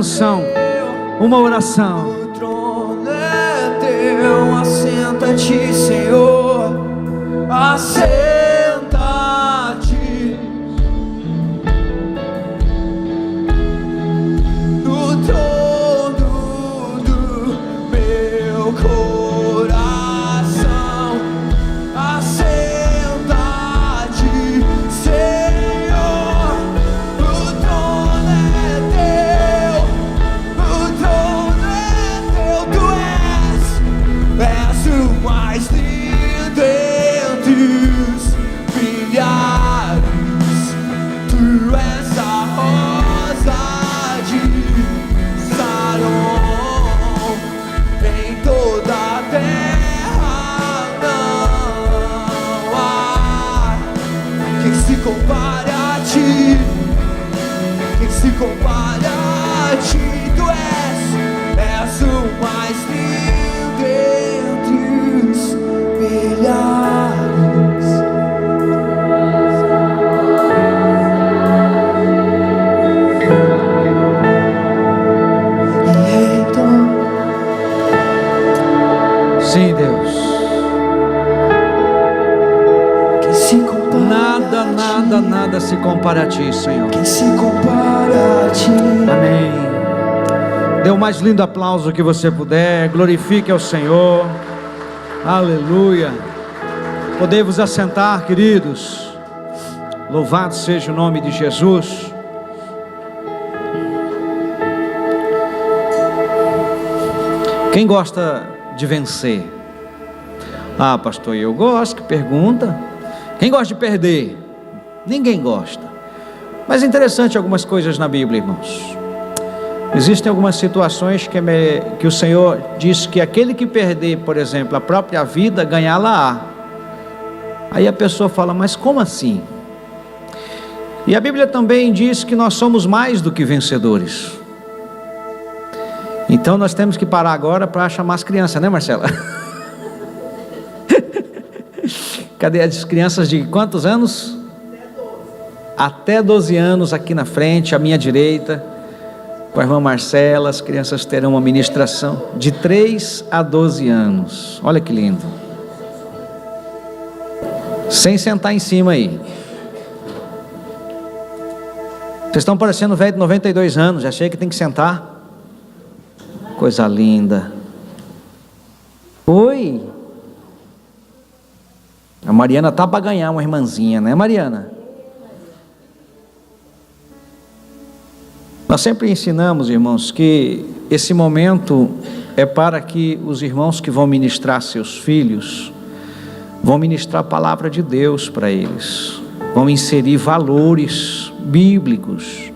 canção, uma oração. O trono é teu, assenta-te, Senhor, assenta-te no trono do meu coração, assenta-te, Senhor, o trono é teu, o trono é teu, tu és o mais lindo entre os milhares, tu és a rosa de Saron, em toda a terra não há quem se compare a ti, quem se compare a ti, tu és o mais lindo entre os milhares. E então Sim, Deus. quem se compara Nada, a ti? nada, nada se compara a ti, Senhor. Quem se compara a ti? Amém. Dê o mais lindo aplauso que você puder. Glorifique ao Senhor. Aleluia. Podei-vos assentar, queridos. Louvado seja o nome de Jesus. Quem gosta de vencer? Ah, pastor, eu gosto. Que pergunta. Quem gosta de perder? Ninguém gosta. Mas é interessante algumas coisas na Bíblia, irmãos. Existem algumas situações que o Senhor diz que aquele que perder, por exemplo, a própria vida, ganhá-la-á. Aí a pessoa fala, mas como assim? E a Bíblia também diz que nós somos mais do que vencedores. Então nós temos que parar agora para chamar as crianças, né, Marcela? Cadê as crianças de quantos anos? Até 12 anos aqui na frente, à minha direita, com a irmã Marcela. As crianças terão uma ministração de 3 a 12 anos. Olha que lindo. Sem sentar em cima aí. Vocês estão parecendo velho de 92 anos, já achei que tem que sentar. Coisa linda. Oi. A Mariana tá para ganhar uma irmãzinha, né, Mariana? Nós sempre ensinamos, irmãos, que esse momento é para que os irmãos que vão ministrar seus filhos, vão ministrar a palavra de Deus para eles, vão inserir valores bíblicos.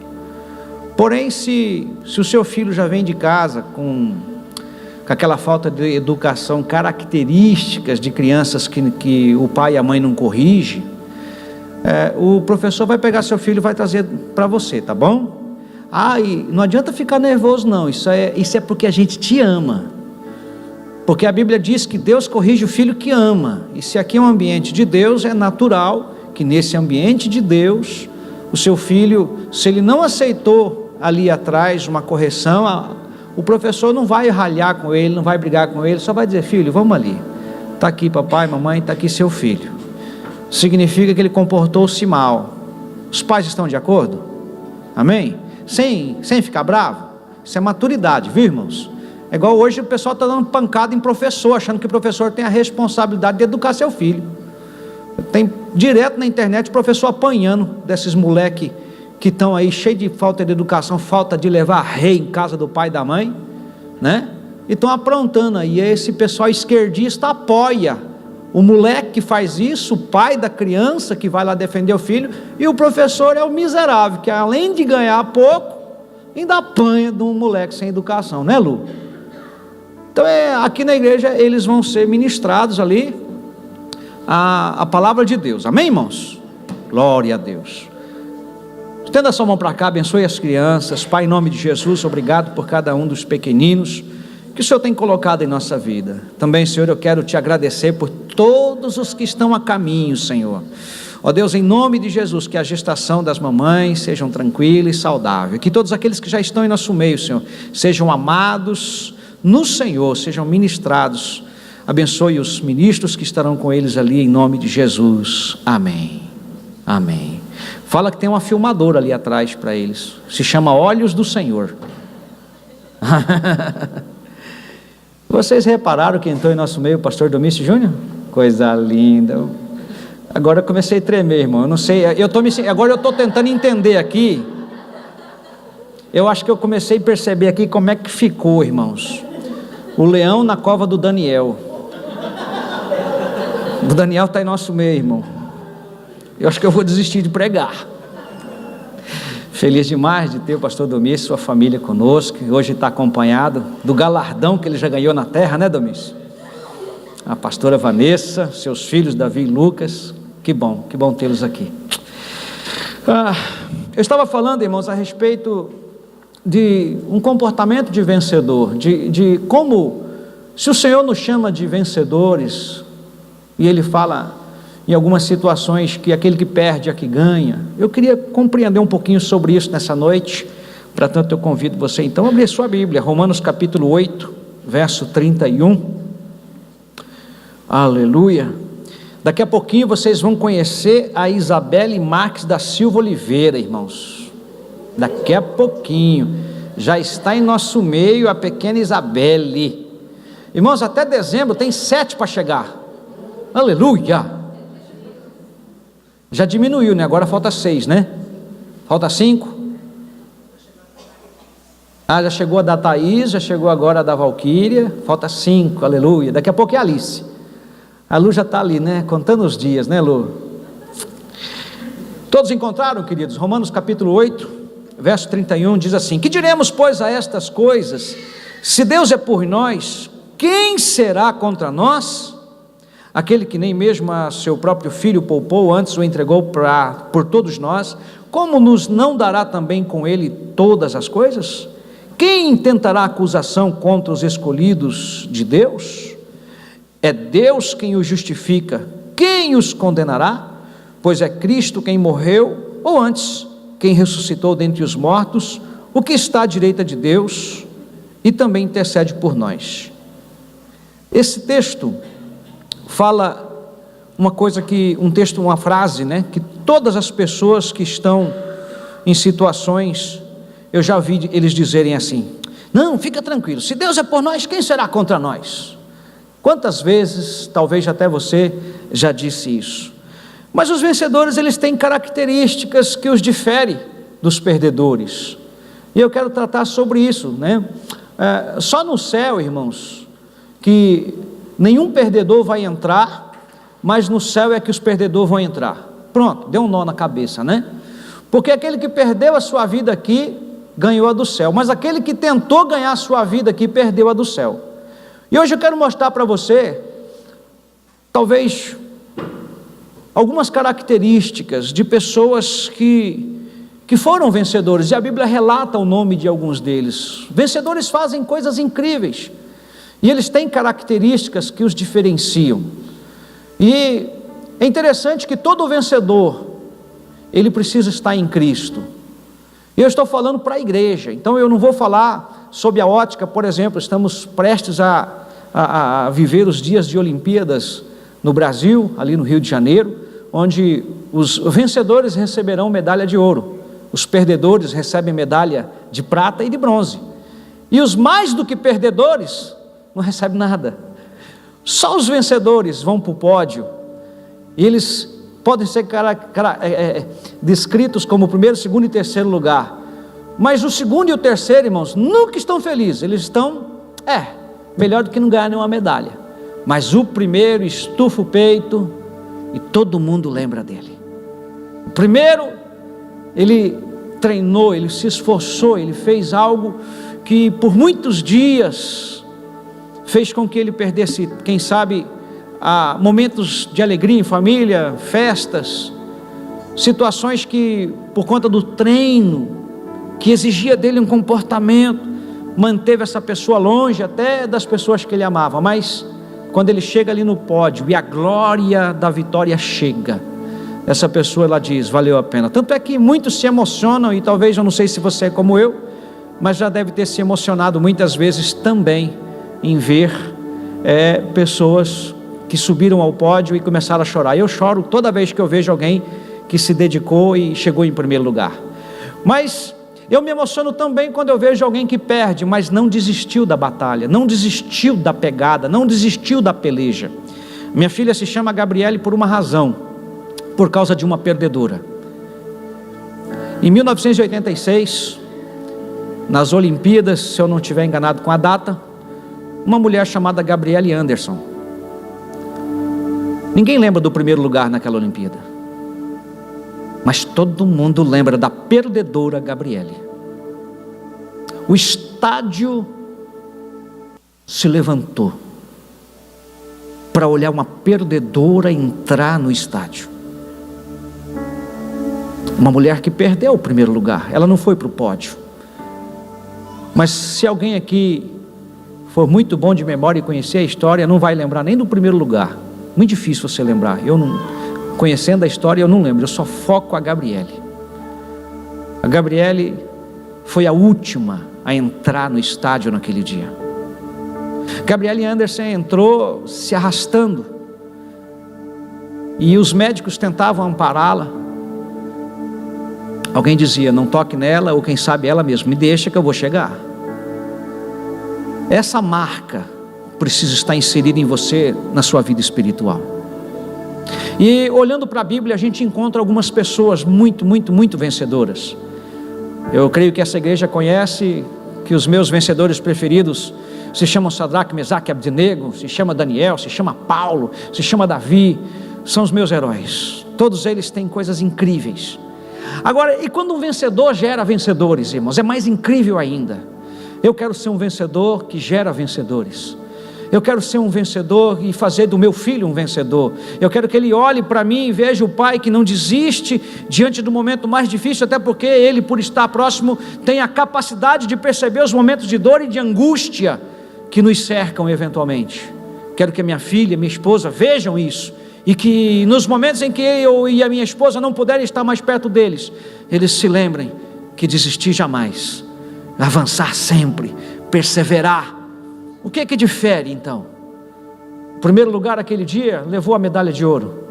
Porém, se o seu filho já vem de casa com aquela falta de educação, características de crianças que o pai e a mãe não corrigem, o professor vai pegar seu filho e vai trazer para você, tá bom? Ah, e não adianta ficar nervoso não, isso é porque a gente te ama, porque a Bíblia diz que Deus corrige o filho que ama, e se aqui é um ambiente de Deus, é natural que nesse ambiente de Deus, o seu filho, se ele não aceitou ali atrás uma correção, o professor não vai ralhar com ele, não vai brigar com ele, só vai dizer, filho, vamos ali, está aqui papai, mamãe, está aqui seu filho. Significa que ele comportou-se mal. Os pais estão de acordo? Amém? Sem ficar bravo. Isso é maturidade, viu, irmãos? É igual hoje o pessoal está dando pancada em professor, achando que o professor tem a responsabilidade de educar seu filho. Tem direto na internet o professor apanhando desses moleques que estão aí cheios de falta de educação, falta de levar rei em casa do pai e da mãe, né? E estão aprontando aí. Esse pessoal esquerdista apoia o moleque que faz isso, o pai da criança que vai lá defender o filho, e o professor é o miserável, que além de ganhar pouco, ainda apanha de um moleque sem educação, né, Lu? Então aqui na igreja eles vão ser ministrados ali a palavra de Deus, amém, irmãos? Glória a Deus. Estenda a sua mão para cá, abençoe as crianças. Pai, em nome de Jesus, obrigado por cada um dos pequeninos que o Senhor tem colocado em nossa vida. Também, Senhor, eu quero te agradecer por todos os que estão a caminho, Senhor. Ó Deus, em nome de Jesus, que a gestação das mamães sejam tranquila e saudável, que todos aqueles que já estão em nosso meio, Senhor, sejam amados no Senhor, sejam ministrados. Abençoe os ministros que estarão com eles ali, em nome de Jesus. Amém. Amém. Fala que tem uma filmadora ali atrás para eles, se chama Olhos do Senhor. Vocês repararam que entrou em nosso meio o pastor Domício Júnior? Coisa linda. Agora eu comecei a tremer, irmão. Eu não sei, agora eu estou tentando entender aqui. Eu acho que eu comecei a perceber aqui como é que ficou, irmãos. O leão na cova do Daniel. O Daniel está em nosso meio, irmão. Eu acho que eu vou desistir de pregar. Feliz demais de ter o pastor Domício e sua família conosco. Hoje está acompanhado do galardão que ele já ganhou na terra, né, Domício? A pastora Vanessa, seus filhos Davi e Lucas. Que bom tê-los aqui. Eu estava falando, irmãos, a respeito de um comportamento de vencedor, de como, se o Senhor nos chama de vencedores, e Ele fala em algumas situações que aquele que perde é que ganha. Eu queria compreender um pouquinho sobre isso nessa noite. Para tanto eu convido você então a abrir sua Bíblia, Romanos capítulo 8, verso 31. Aleluia. Daqui a pouquinho vocês vão conhecer a Isabelle Marques da Silva Oliveira, irmãos. Daqui a pouquinho já está em nosso meio a pequena Isabelle. Irmãos, até dezembro tem 7 para chegar. Aleluia. Já diminuiu, né? Agora falta 6, né? Falta 5. Já chegou a da Thaís, já chegou agora a da Valquíria. Falta 5, aleluia. Daqui a pouco é a Alice. A Lu já está ali, né? Contando os dias, né, Lu? Todos encontraram, queridos? Romanos capítulo 8, verso 31 diz assim: que diremos, pois, a estas coisas? Se Deus é por nós, quem será contra nós? Aquele que nem mesmo a seu próprio filho poupou, antes o entregou por todos nós, como nos não dará também com ele todas as coisas? Quem intentará acusação contra os escolhidos de Deus? É Deus quem os justifica. Quem os condenará? Pois é Cristo quem morreu, ou antes, quem ressuscitou dentre os mortos, o que está à direita de Deus e também intercede por nós. Esse texto fala uma frase, né, que todas as pessoas que estão em situações, eu já vi eles dizerem assim: não, fica tranquilo, se Deus é por nós, quem será contra nós? Quantas vezes, talvez até você já disse isso. Mas os vencedores, eles têm características que os diferem dos perdedores, e eu quero tratar sobre isso, né? Só no céu, irmãos, que nenhum perdedor vai entrar, mas no céu é que os perdedores vão entrar. Pronto, deu um nó na cabeça, né? Porque aquele que perdeu a sua vida aqui, ganhou a do céu, mas aquele que tentou ganhar a sua vida aqui, perdeu a do céu. E hoje eu quero mostrar para você, talvez, algumas características de pessoas que foram vencedores, e a Bíblia relata o nome de alguns deles. Vencedores fazem coisas incríveis, e eles têm características que os diferenciam. E é interessante que todo vencedor, ele precisa estar em Cristo. Eu estou falando para a igreja, então eu não vou falar sob a ótica, por exemplo, estamos prestes a viver os dias de Olimpíadas no Brasil, ali no Rio de Janeiro, onde os vencedores receberão medalha de ouro, os perdedores recebem medalha de prata e de bronze, e os mais do que perdedores não recebem nada. Só os vencedores vão para o pódio, e eles podem ser descritos como o primeiro, segundo e terceiro lugar, mas o segundo e o terceiro, irmãos, nunca estão felizes. Eles estão, melhor do que não ganhar nenhuma medalha, mas o primeiro estufa o peito e todo mundo lembra dele. O primeiro, ele treinou, ele se esforçou, ele fez algo que por muitos dias fez com que ele perdesse, quem sabe, momentos de alegria em família, festas, situações que, por conta do treino, que exigia dele um comportamento, manteve essa pessoa longe até das pessoas que ele amava. Mas quando ele chega ali no pódio e a glória da vitória chega, essa pessoa, ela diz, valeu a pena. Tanto é que muitos se emocionam, e talvez, eu não sei se você é como eu, mas já deve ter se emocionado muitas vezes também em ver pessoas que subiram ao pódio e começaram a chorar. Eu choro toda vez que eu vejo alguém que se dedicou e chegou em primeiro lugar. Mas eu me emociono também quando eu vejo alguém que perde, mas não desistiu da batalha, não desistiu da pegada, não desistiu da peleja. Minha filha se chama Gabriele por uma razão, por causa de uma perdedora. Em 1986, nas Olimpíadas, se eu não estiver enganado com a data, uma mulher chamada Gabriele Anderson. Ninguém lembra do primeiro lugar naquela Olimpíada, mas todo mundo lembra da perdedora Gabriele. O estádio se levantou para olhar uma perdedora entrar no estádio. Uma mulher que perdeu o primeiro lugar, ela não foi para o pódio. Mas se alguém aqui for muito bom de memória e conhecer a história, não vai lembrar nem do primeiro lugar. Muito difícil você lembrar. Eu não, conhecendo a história, eu não lembro. Eu só foco a Gabriele. A Gabriele foi a última a entrar no estádio naquele dia. Gabriele Anderson entrou se arrastando, e os médicos tentavam ampará-la. Alguém dizia, não toque nela, ou quem sabe ela mesma, me deixa que eu vou chegar. Essa marca precisa estar inserida em você, na sua vida espiritual. E olhando para a Bíblia, a gente encontra algumas pessoas muito vencedoras. Eu creio que essa igreja conhece que os meus vencedores preferidos se chamam Sadraque, Mesaque e Abdenego, se chama Daniel, se chama Paulo, se chama Davi. São os meus heróis. Todos eles têm coisas incríveis. Agora, e quando um vencedor gera vencedores, irmãos, é mais incrível ainda. Eu quero ser um vencedor que gera vencedores. Eu quero ser um vencedor e fazer do meu filho um vencedor. Eu quero que ele olhe para mim e veja o pai que não desiste diante do momento mais difícil, até porque ele, por estar próximo, tem a capacidade de perceber os momentos de dor e de angústia que nos cercam eventualmente. Quero que a minha filha, minha esposa vejam isso, e que nos momentos em que eu e a minha esposa não puderem estar mais perto deles, eles se lembrem que desistir jamais, avançar sempre, perseverar. O que é que difere então? O primeiro lugar aquele dia levou a medalha de ouro,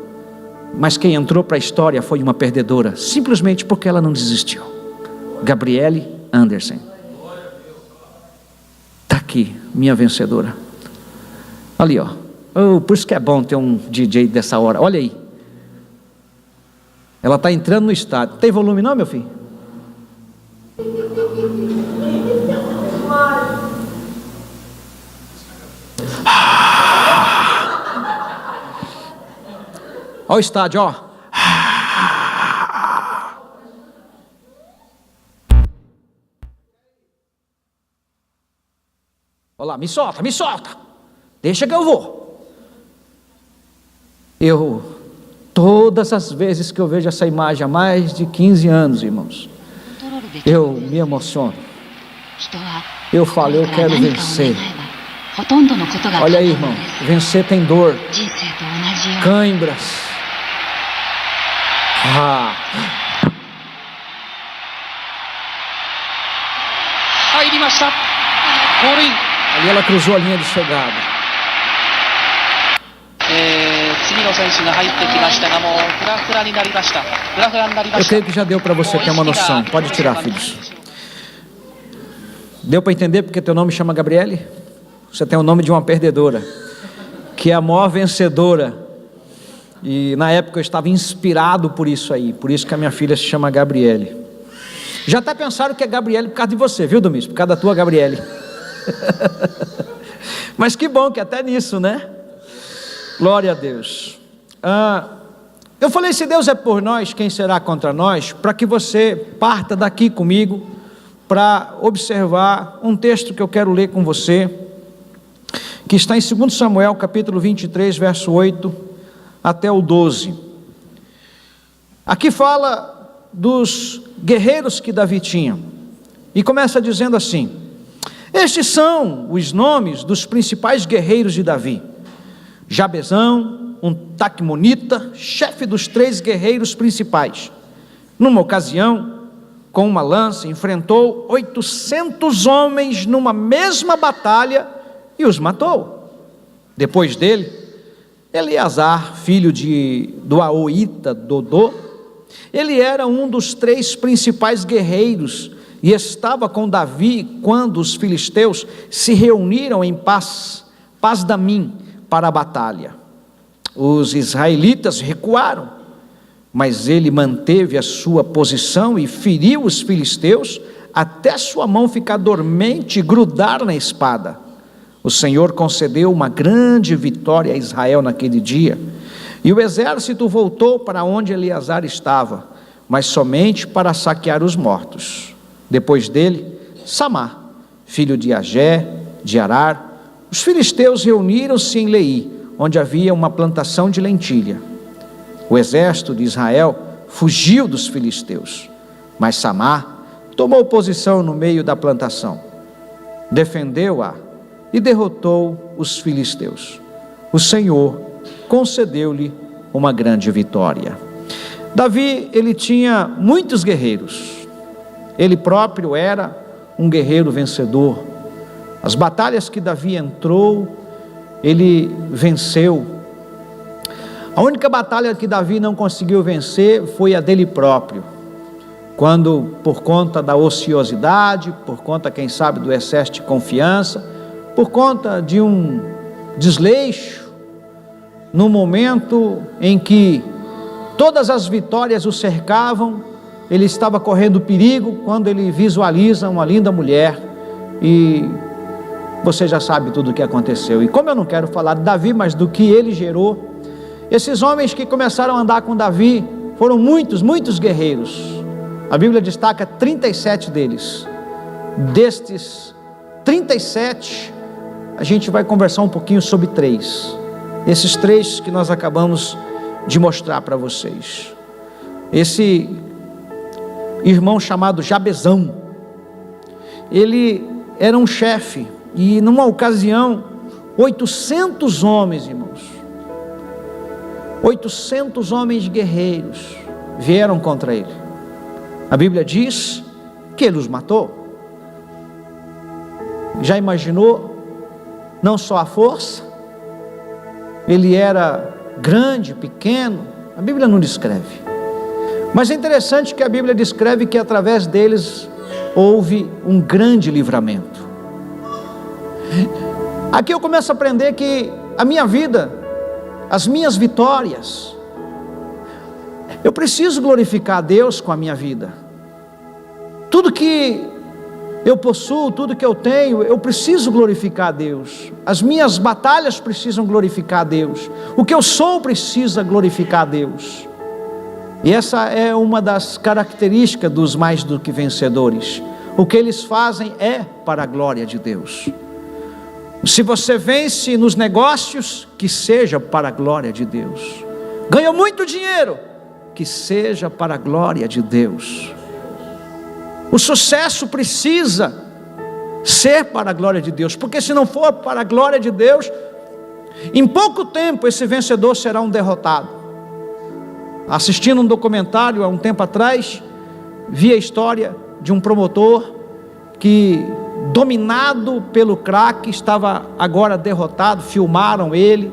mas quem entrou para a história foi uma perdedora, simplesmente porque ela não desistiu. Gabriele Anderson. Está aqui, minha vencedora. Ali, ó. Oh, por isso que é bom ter um DJ dessa hora. Olha aí. Ela está entrando no estádio. Tem volume não, meu filho? Olha o estádio, ó. Olha lá, me solta, me solta. Deixa que eu vou. Todas as vezes que eu vejo essa imagem, há mais de 15 anos, irmãos, eu me emociono. Eu falo, eu quero vencer. Olha aí, irmão, vencer tem dor, cãibras. Ali ela cruzou a linha de chegada. Eu creio que já deu para você ter uma noção. Pode tirar, filhos. Deu para entender porque teu nome chama Gabriele? Você tem o nome de uma perdedora, que é a maior vencedora. E na época eu estava inspirado por isso aí. Por isso que a minha filha se chama Gabriele. Já até pensaram que é Gabriele por causa de você, viu, Domingos? Por causa da tua Gabriele. Mas que bom que até nisso, né? Glória a Deus. Eu falei, se Deus é por nós, quem será contra nós? Para que você parta daqui comigo para observar um texto que eu quero ler com você, que está em 2 Samuel capítulo 23, verso 8 até o 12. Aqui fala dos guerreiros que Davi tinha, e começa dizendo assim: estes são os nomes dos principais guerreiros de Davi: Jabezão, um taquimonita, chefe dos 3 guerreiros principais. Numa ocasião, com uma lança, enfrentou 800 homens numa mesma batalha e os matou. Depois dele, Eleazar, filho do Ahoita Dodô, ele era um dos 3 principais guerreiros e estava com Davi quando os filisteus se reuniram em Pas-damim para a batalha. Os israelitas recuaram, mas ele manteve a sua posição e feriu os filisteus até sua mão ficar dormente e grudar na espada. O Senhor concedeu uma grande vitória a Israel naquele dia, e o exército voltou para onde Eleazar estava, mas somente para saquear os mortos. Depois dele, Samar, filho de Agé, de Arar, os filisteus reuniram-se em Leí, onde havia uma plantação de lentilha. O exército de Israel fugiu dos filisteus, mas Samar tomou posição no meio da plantação, defendeu-a e derrotou os filisteus. O Senhor concedeu-lhe uma grande vitória. Davi, ele tinha muitos guerreiros, ele próprio era um guerreiro vencedor. As batalhas que Davi entrou, ele venceu. A única batalha que Davi não conseguiu vencer foi a dele próprio, quando, por conta da ociosidade, por conta, quem sabe, do excesso de confiança, por conta de um desleixo, no momento em que todas as vitórias o cercavam, ele estava correndo perigo quando ele visualiza uma linda mulher, e você já sabe tudo o que aconteceu. E como eu não quero falar de Davi, mas do que ele gerou, esses homens que começaram a andar com Davi foram muitos guerreiros. A Bíblia destaca 37 deles. Destes 37, a gente vai conversar um pouquinho sobre 3. Esses 3 que nós acabamos de mostrar para vocês. Esse irmão chamado Jabezão, ele era um chefe, e numa ocasião, 800 homens, irmãos, 800 homens guerreiros vieram contra ele. A Bíblia diz que ele os matou. Já imaginou? Não só a força, ele era grande, pequeno, a Bíblia não descreve, mas é interessante que a Bíblia descreve que através deles houve um grande livramento. Aqui eu começo a aprender que a minha vida, as minhas vitórias, eu preciso glorificar a Deus com a minha vida. Tudo que eu possuo, tudo que eu tenho, eu preciso glorificar a Deus. As minhas batalhas precisam glorificar a Deus. O que eu sou precisa glorificar a Deus. E essa é uma das características dos mais do que vencedores. O que eles fazem é para a glória de Deus. Se você vence nos negócios, que seja para a glória de Deus. Ganha muito dinheiro, que seja para a glória de Deus. O sucesso precisa ser para a glória de Deus, porque se não for para a glória de Deus, em pouco tempo esse vencedor será um derrotado. Assistindo um documentário há um tempo atrás, vi a história de um promotor que, dominado pelo crack, estava agora derrotado. Filmaram ele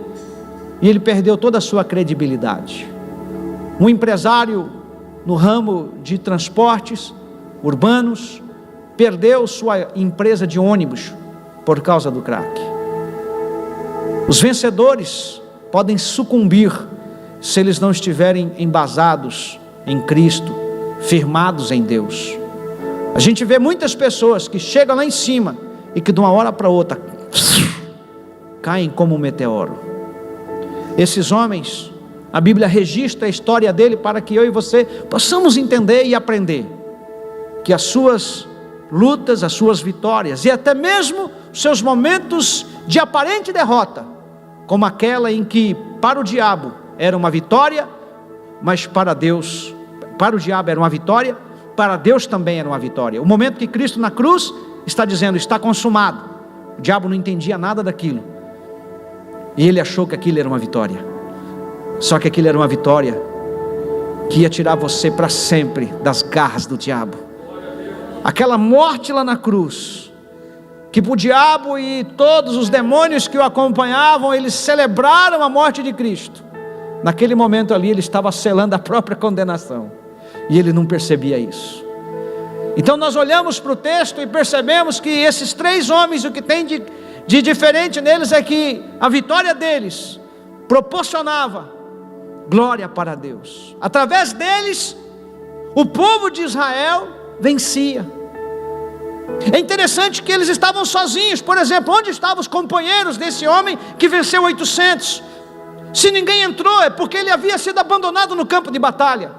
e ele perdeu toda a sua credibilidade. Um empresário no ramo de transportes urbanos perdeu sua empresa de ônibus por causa do crack. Os vencedores podem sucumbir se eles não estiverem embasados em Cristo, firmados em Deus. A gente vê muitas pessoas que chegam lá em cima e que de uma hora para outra caem como um meteoro. Esses homens, a Bíblia registra a história dele para que eu e você possamos entender e aprender que as suas lutas, as suas vitórias e até mesmo seus momentos de aparente derrota, como aquela em que para o diabo era uma vitória, mas para Deus, para o diabo era uma vitória, para Deus também era uma vitória. O momento que Cristo na cruz está dizendo, está consumado. O diabo não entendia nada daquilo, e ele achou que aquilo era uma vitória. Só que aquilo era uma vitória que ia tirar você para sempre das garras do diabo. Aquela morte lá na cruz, que para o diabo e todos os demônios que o acompanhavam, eles celebraram a morte de Cristo. Naquele momento ali ele estava selando a própria condenação, e ele não percebia isso. Então nós olhamos para o texto e percebemos que esses 3 homens, o que tem de diferente neles é que a vitória deles proporcionava glória para Deus. Através deles, o povo de Israel vencia. É interessante que eles estavam sozinhos. Por exemplo, onde estavam os companheiros desse homem que venceu 800? Se ninguém entrou, é porque ele havia sido abandonado no campo de batalha.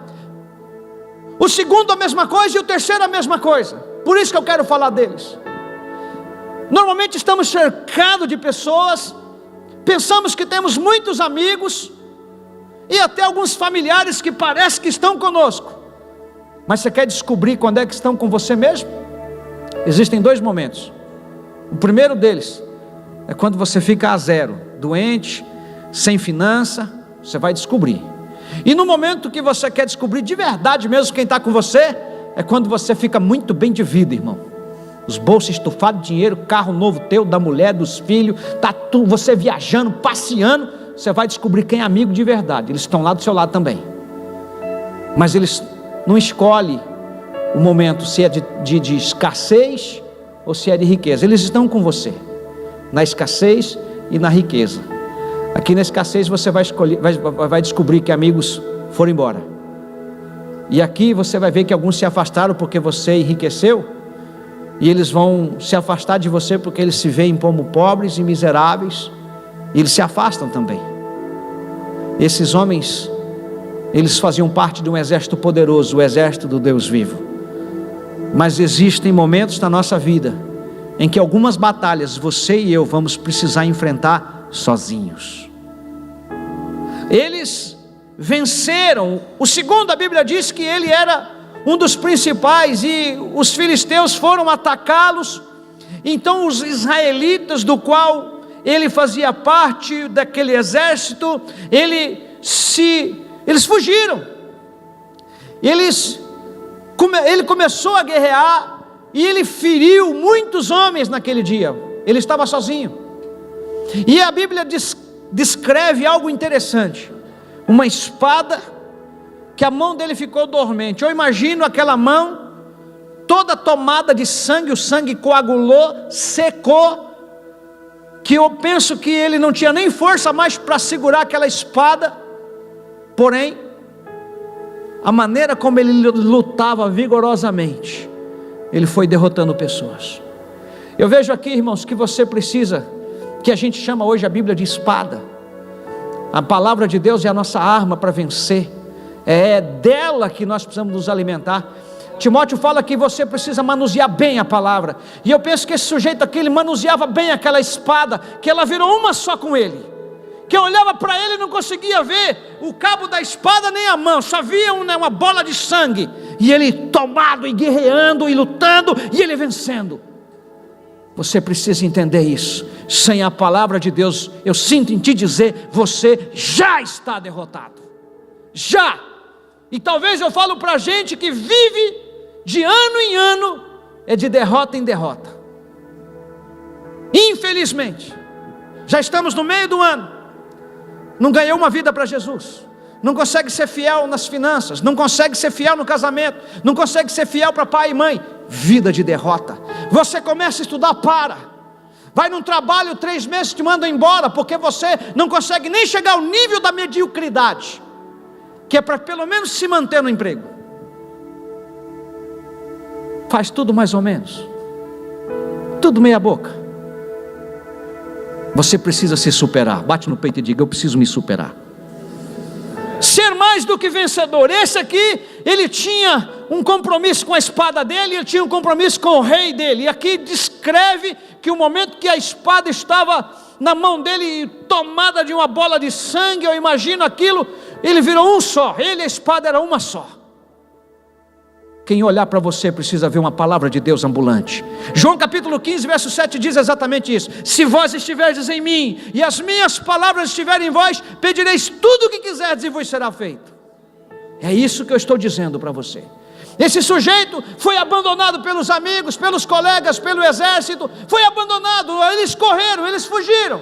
O segundo a mesma coisa e o terceiro a mesma coisa. Por isso que eu quero falar deles. Normalmente estamos cercados de pessoas, pensamos que temos muitos amigos e até alguns familiares que parece que estão conosco. Mas você quer descobrir quando é que estão com você mesmo? Existem 2 momentos. O primeiro deles é quando você fica a zero, doente, sem finança. Você vai descobrir. E no momento que você quer descobrir de verdade mesmo quem está com você, é quando você fica muito bem de vida, irmão. Os bolsos estufados de dinheiro, carro novo teu, da mulher, dos filhos, tá tudo, você viajando, passeando. Você vai descobrir quem é amigo de verdade. Eles estão lá do seu lado também, mas eles não escolhem o momento, se é de escassez ou se é de riqueza. Eles estão com você na escassez e na riqueza. Aqui na escassez você vai escolher, vai descobrir que amigos foram embora, e aqui você vai ver que alguns se afastaram porque você enriqueceu, e eles vão se afastar de você porque eles se veem como pobres e miseráveis, e eles se afastam também. Esses homens, eles faziam parte de um exército poderoso, o exército do Deus vivo. Mas existem momentos na nossa vida em que algumas batalhas você e eu vamos precisar enfrentar sozinhos. Eles venceram. O segundo, a Bíblia diz que ele era um dos principais, e os filisteus foram atacá-los. Então os israelitas, do qual ele fazia parte daquele exército, eles fugiram. Ele começou a guerrear, e ele feriu muitos homens naquele dia. Ele estava sozinho. E a Bíblia descreve algo interessante: uma espada que a mão dele ficou dormente. Eu imagino aquela mão toda tomada de sangue, o sangue coagulou, secou, que eu penso que ele não tinha nem força mais para segurar aquela espada. Porém, a maneira como ele lutava vigorosamente, ele foi derrotando pessoas. Eu vejo aqui, irmãos, que você precisa, que a gente chama hoje a Bíblia de espada. A palavra de Deus é a nossa arma para vencer. É dela que nós precisamos nos alimentar. Timóteo fala que você precisa manusear bem a palavra. E eu penso que esse sujeito aqui, ele manuseava bem aquela espada, que ela virou uma só com ele. Que eu olhava para ele e não conseguia ver o cabo da espada nem a mão, só via uma bola de sangue. E ele tomado e guerreando e lutando, e ele vencendo. Você precisa entender isso. Sem a palavra de Deus, eu sinto em te dizer, você já está derrotado. Já. E talvez eu falo para gente que vive de ano em ano, é de derrota em derrota. Infelizmente, já estamos no meio do ano, não ganhou uma vida para Jesus, não consegue ser fiel nas finanças, não consegue ser fiel no casamento, não consegue ser fiel para pai e mãe. Vida de derrota. Você começa a estudar, vai num trabalho, 3 meses te mandam embora, porque você não consegue nem chegar ao nível da mediocridade, que é para pelo menos se manter no emprego. Faz tudo mais ou menos, tudo meia boca. Você precisa se superar. Bate no peito e diga: eu preciso me superar. Ser mais do que vencedor. Esse aqui, ele tinha um compromisso com a espada dele, ele tinha um compromisso com o rei dele. E aqui descreve que o momento que a espada estava na mão dele, tomada de uma bola de sangue, eu imagino aquilo, ele virou um só. Ele e a espada era uma só. Quem olhar para você precisa ver uma palavra de Deus ambulante. João capítulo 15, verso 7 diz exatamente isso: se vós estiverdes em mim, e as minhas palavras estiverem em vós, pedireis tudo o que quiserdes e vos será feito. É isso que eu estou dizendo para você. Esse sujeito foi abandonado pelos amigos, pelos colegas, pelo exército, foi abandonado, eles correram, eles fugiram.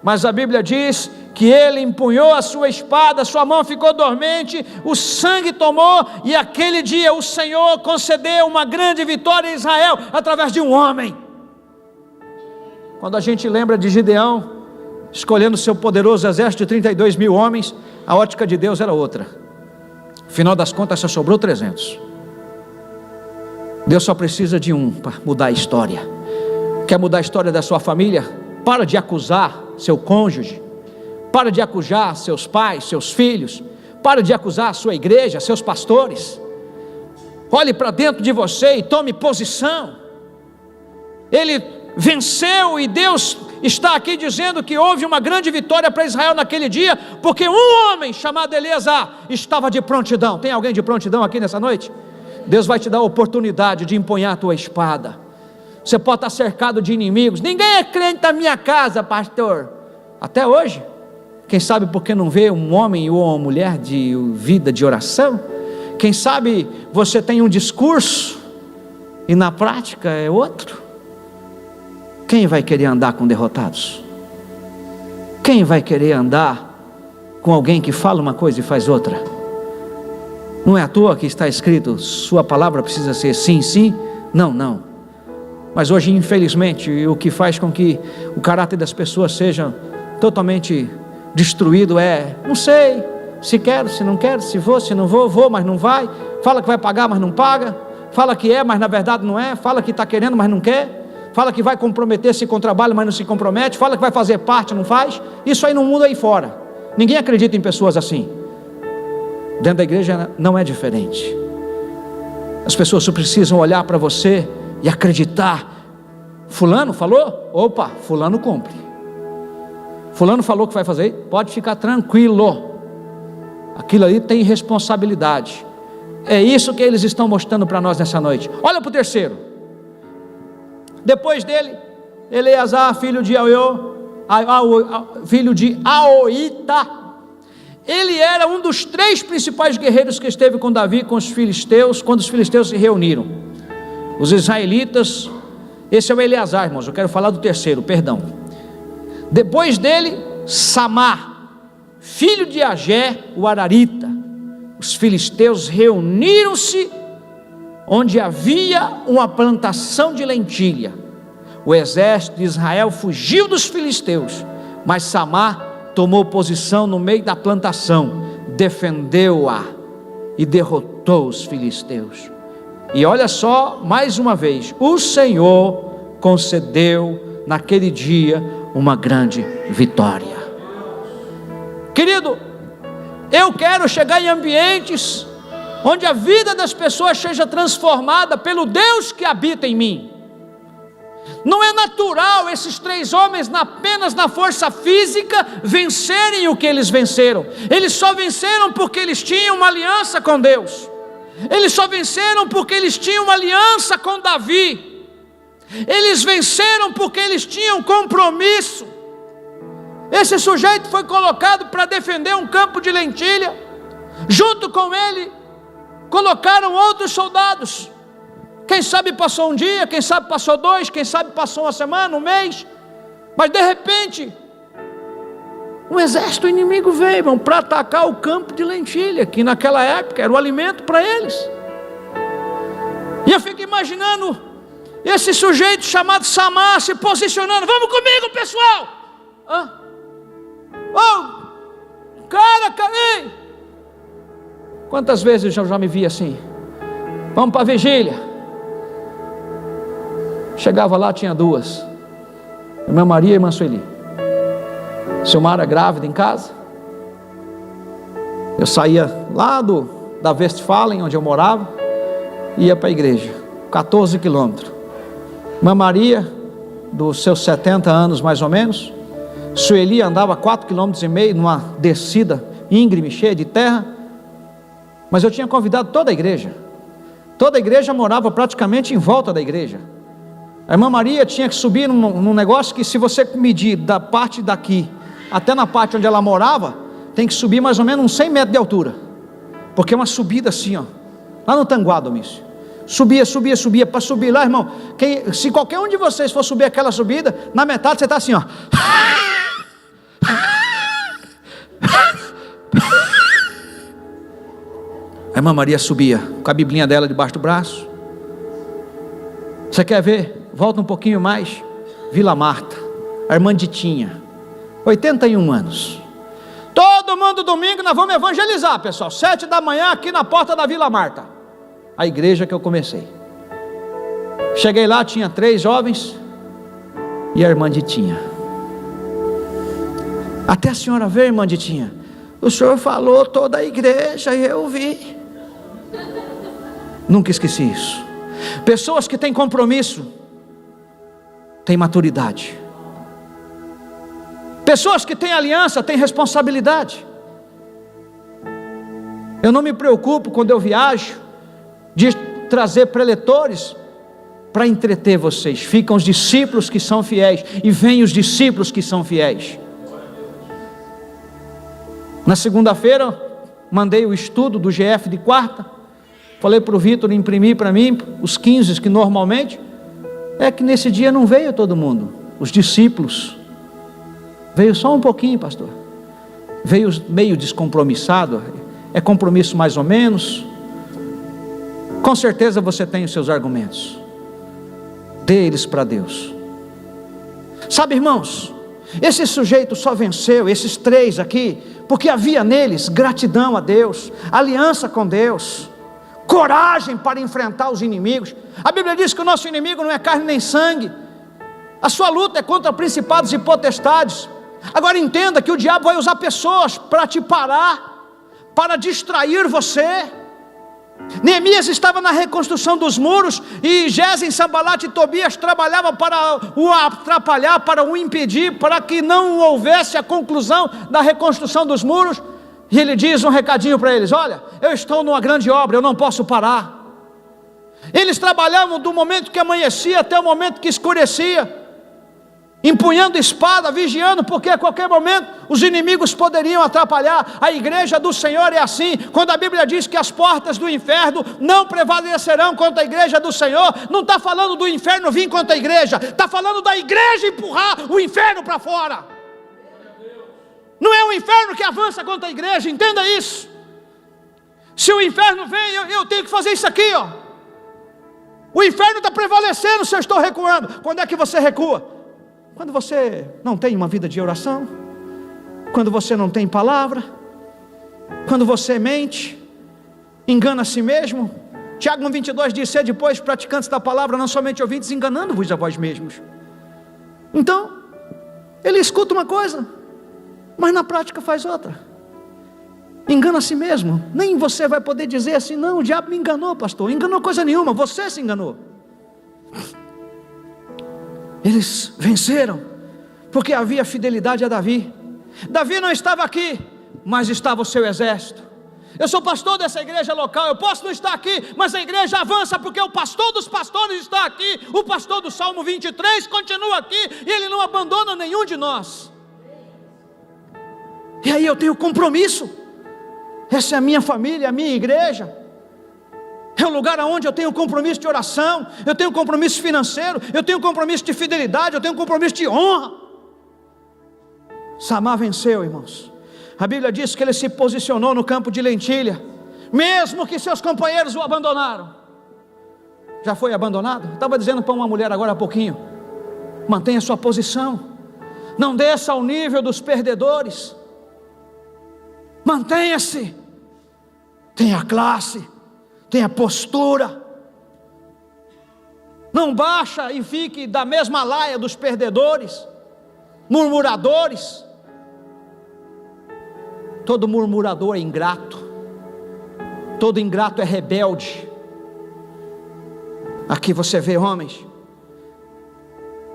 Mas a Bíblia diz que ele empunhou a sua espada, sua mão ficou dormente, o sangue tomou, e aquele dia o Senhor concedeu uma grande vitória em Israel, através de um homem. Quando a gente lembra de Gideão, escolhendo seu poderoso exército de 32 mil homens, a ótica de Deus era outra. Afinal das contas só sobrou 300. Deus só precisa de um para mudar a história. Quer mudar a história da sua família? Para de acusar seu cônjuge, para de acusar seus pais, seus filhos, para de acusar a sua igreja, seus pastores. Olhe para dentro de você e tome posição. Ele venceu, e Deus está aqui dizendo que houve uma grande vitória para Israel naquele dia, porque um homem chamado Eleazar estava de prontidão. Tem alguém de prontidão aqui nessa noite? Deus vai te dar a oportunidade de empunhar a tua espada. Você pode estar cercado de inimigos. Ninguém é crente na minha casa, pastor. Até hoje. Quem sabe porque não vê um homem ou uma mulher de vida de oração? Quem sabe você tem um discurso e na prática é outro? Quem vai querer andar com derrotados? Quem vai querer andar com alguém que fala uma coisa e faz outra? Não é à toa que está escrito: sua palavra precisa ser sim, sim, não, não. Mas hoje, infelizmente, o que faz com que o caráter das pessoas seja totalmente destruído é: não sei, se quero, se não quero, se vou, se não vou, vou, mas não vai. Fala que vai pagar, mas não paga. Fala que é, mas na verdade não é. Fala que está querendo, mas não quer. Fala que vai comprometer-se com o trabalho, mas não se compromete. Fala que vai fazer parte, não faz. Isso aí no mundo aí fora. Ninguém acredita em pessoas assim. Dentro da igreja não é diferente. As pessoas só precisam olhar para você e acreditar. Fulano falou? Opa, fulano cumpre. Fulano falou que vai fazer? Pode ficar tranquilo. Aquilo ali tem responsabilidade. É isso que eles estão mostrando para nós nessa noite. Olha para o terceiro. Depois dele, Eleazar, filho de Aoita. Ele era um dos 3 principais guerreiros que esteve com Davi, com os filisteus, quando os filisteus se reuniram. Os israelitas. Esse é o Eleazar, irmãos. Eu quero falar do terceiro, perdão. Depois dele, Samar, filho de Agé, o Ararita. Os filisteus reuniram-se onde havia uma plantação de lentilha. O exército de Israel fugiu dos filisteus, mas Samar tomou posição no meio da plantação, defendeu-a e derrotou os filisteus. E olha só, mais uma vez, o Senhor concedeu naquele dia uma grande vitória. Querido, eu quero chegar em ambientes onde a vida das pessoas seja transformada pelo Deus que habita em mim. Não é natural esses 3 homens, apenas na força física, vencerem o que eles venceram. Eles só venceram porque eles tinham uma aliança com Deus. Eles só venceram porque eles tinham uma aliança com Davi. Eles venceram porque eles tinham compromisso. Esse sujeito foi colocado para defender um campo de lentilha. Junto com ele colocaram outros soldados. Quem sabe passou um dia, quem sabe passou 2, quem sabe passou uma semana, um mês. Mas de repente, um exército inimigo veio, irmão, para atacar o campo de lentilha, que naquela época era o alimento para eles. E eu fico imaginando esse sujeito chamado Samar se posicionando: vamos comigo, pessoal. Ei! Quantas vezes eu já me vi assim? Vamos para a vigília. Chegava lá, tinha 2. Irmã Maria e irmã Sueli. Silmara grávida em casa. Eu saía lá da Westfalen, onde eu morava, e ia para a igreja, 14 quilômetros. Irmã Maria, dos seus 70 anos mais ou menos. Sueli andava 4,5 km numa descida íngreme, cheia de terra. Mas eu tinha convidado toda a igreja. Toda a igreja morava praticamente em volta da igreja. A irmã Maria tinha que subir num negócio que, se você medir da parte daqui até na parte onde ela morava, tem que subir mais ou menos uns 100 metros de altura, porque é uma subida assim, ó, lá no Tanguá, Domício. Subia, para subir lá, irmão, se qualquer um de vocês for subir aquela subida, na metade você está assim, ó. A irmã Maria subia com a biblinha dela debaixo do braço. Você quer ver? Volta um pouquinho mais. Vila Marta, a irmã Ditinha, 81 anos. Todo mundo domingo nós vamos evangelizar, pessoal, 7 da manhã aqui na porta da Vila Marta, a igreja que eu comecei. Cheguei lá, tinha 3 jovens e a irmã Ditinha. Até a senhora veio, irmã Ditinha. O senhor falou toda a igreja e eu vi. Nunca esqueci isso. Pessoas que têm compromisso têm maturidade. Pessoas que têm aliança têm responsabilidade. Eu não me preocupo quando eu viajo de trazer preletores para entreter vocês. Ficam os discípulos que são fiéis e vêm os discípulos que são fiéis. Na segunda-feira mandei o estudo do GF de quarta. Falei para o Vitor imprimir para mim os 15 que normalmente. É que nesse dia não veio todo mundo. Os discípulos. Veio só um pouquinho, pastor. Veio meio descompromissado. É compromisso mais ou menos. Com certeza você tem os seus argumentos. Dê eles para Deus. Sabe, irmãos, esse sujeito só venceu, esses 3 aqui, porque havia neles gratidão a Deus, aliança com Deus, coragem para enfrentar os inimigos. A Bíblia diz que o nosso inimigo não é carne nem sangue. A sua luta é contra principados e potestades. Agora entenda que o diabo vai usar pessoas para te parar, para distrair você. Neemias estava na reconstrução dos muros e Gesem, Sanbalat e Tobias trabalhavam para o atrapalhar, para o impedir, para que não houvesse a conclusão da reconstrução dos muros. E ele diz um recadinho para eles: olha, eu estou numa grande obra, eu não posso parar. Eles trabalhavam do momento que amanhecia até o momento que escurecia, empunhando espada, vigiando, porque a qualquer momento os inimigos poderiam atrapalhar. A igreja do Senhor é assim. Quando a Bíblia diz que as portas do inferno não prevalecerão contra a igreja do Senhor, não está falando do inferno vir contra a igreja, está falando da igreja empurrar o inferno para fora. Não é o inferno que avança contra a igreja, entenda isso. Se o inferno vem, eu tenho que fazer isso aqui, ó. O inferno está prevalecendo se eu estou recuando. Quando é que você recua? Quando você não tem uma vida de oração, quando você não tem palavra, quando você mente, engana a si mesmo. Tiago 1,22 diz: sede, pois, praticantes da palavra, não somente ouvintes, enganando-vos a vós mesmos. Então, ele escuta uma coisa, mas na prática faz outra. Engana a si mesmo. Nem você vai poder dizer assim: não, o diabo me enganou, pastor. Enganou coisa nenhuma, você se enganou. Eles venceram, porque havia fidelidade a Davi. Davi não estava aqui, mas estava o seu exército. Eu sou pastor dessa igreja local, eu posso não estar aqui, mas a igreja avança, porque o pastor dos pastores está aqui. O pastor do Salmo 23 continua aqui, e ele não abandona nenhum de nós. E aí eu tenho compromisso. Essa é a minha família, a minha igreja. É um lugar onde eu tenho compromisso de oração, eu tenho compromisso financeiro, eu tenho compromisso de fidelidade, eu tenho compromisso de honra. Samar venceu, irmãos. A Bíblia diz que ele se posicionou no campo de lentilha, mesmo que seus companheiros o abandonaram. Já foi abandonado? Estava dizendo para uma mulher agora há pouquinho: mantenha sua posição, não desça ao nível dos perdedores, mantenha-se, tenha classe, tenha postura, não baixa e fique da mesma laia dos perdedores, murmuradores. Todo murmurador é ingrato, todo ingrato é rebelde. Aqui você vê homens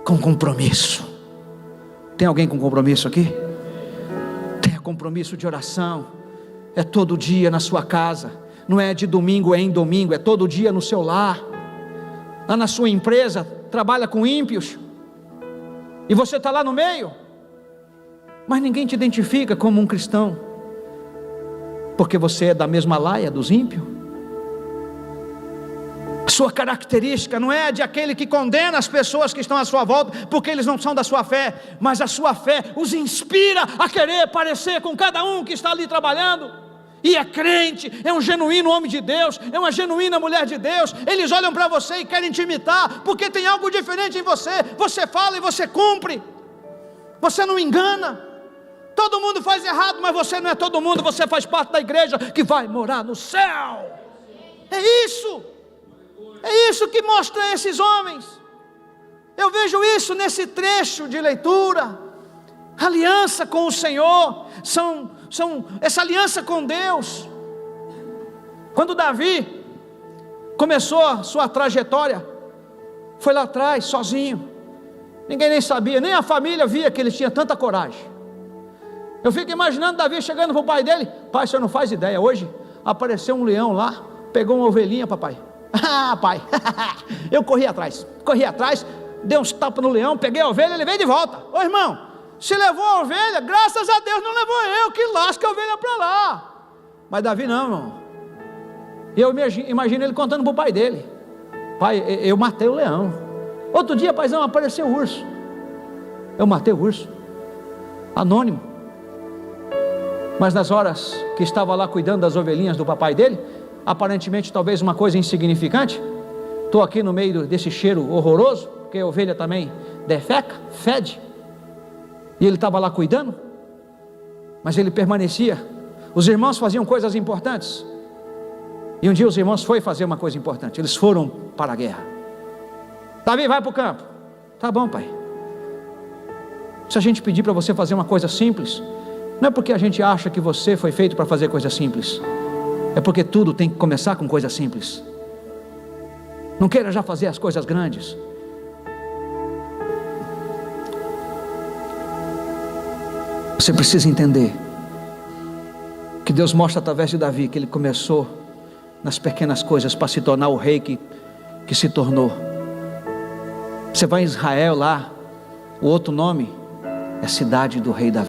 com compromisso. Tem alguém com compromisso aqui? Tenha compromisso de oração. É todo dia na sua casa, não é de domingo em domingo, é todo dia no seu lar. Lá na sua empresa, trabalha com ímpios, e você está lá no meio, mas ninguém te identifica como um cristão, porque você é da mesma laia dos ímpios. Sua característica não é de aquele que condena as pessoas que estão à sua volta, porque eles não são da sua fé, mas a sua fé os inspira a querer parecer com cada um que está ali trabalhando, e é crente, é um genuíno homem de Deus, é uma genuína mulher de Deus. Eles olham para você e querem te imitar, porque tem algo diferente em você. Você fala e você cumpre, você não engana. Todo mundo faz errado, mas você não é todo mundo, você faz parte da igreja que vai morar no céu. É isso que mostra esses homens. Eu vejo isso nesse trecho de leitura. Aliança com o Senhor, essa aliança com Deus. Quando Davi começou a sua trajetória, foi lá atrás, sozinho, ninguém nem sabia, nem a família via que ele tinha tanta coragem. Eu fico imaginando Davi chegando para o pai dele: pai, o senhor não faz ideia, hoje apareceu um leão lá, pegou uma ovelhinha, papai. Ah, pai, eu corri atrás, dei uns tapas no leão, peguei a ovelha, ele veio de volta. Ô irmão, se levou a ovelha, graças a Deus não levou eu, que lasca a ovelha para lá. Mas Davi não, irmão. Eu imagino ele contando para o pai dele: pai, eu matei o leão. Outro dia, paizão, apareceu o urso. Eu matei o urso, anônimo. Mas nas horas que estava lá cuidando das ovelhinhas do papai dele, aparentemente talvez uma coisa insignificante, estou aqui no meio desse cheiro horroroso, porque a ovelha também defeca, fede, e ele estava lá cuidando, mas ele permanecia. Os irmãos faziam coisas importantes, e um dia os irmãos foram fazer uma coisa importante, eles foram para a guerra. Davi, vai para o campo. Tá bom, pai. Se a gente pedir para você fazer uma coisa simples, não é porque a gente acha que você foi feito para fazer coisa simples, é porque tudo tem que começar com coisas simples. Não queira já fazer as coisas grandes. Você precisa entender que Deus mostra através de Davi que ele começou nas pequenas coisas para se tornar o rei que se tornou. Você vai em Israel lá, o outro nome é cidade do rei Davi.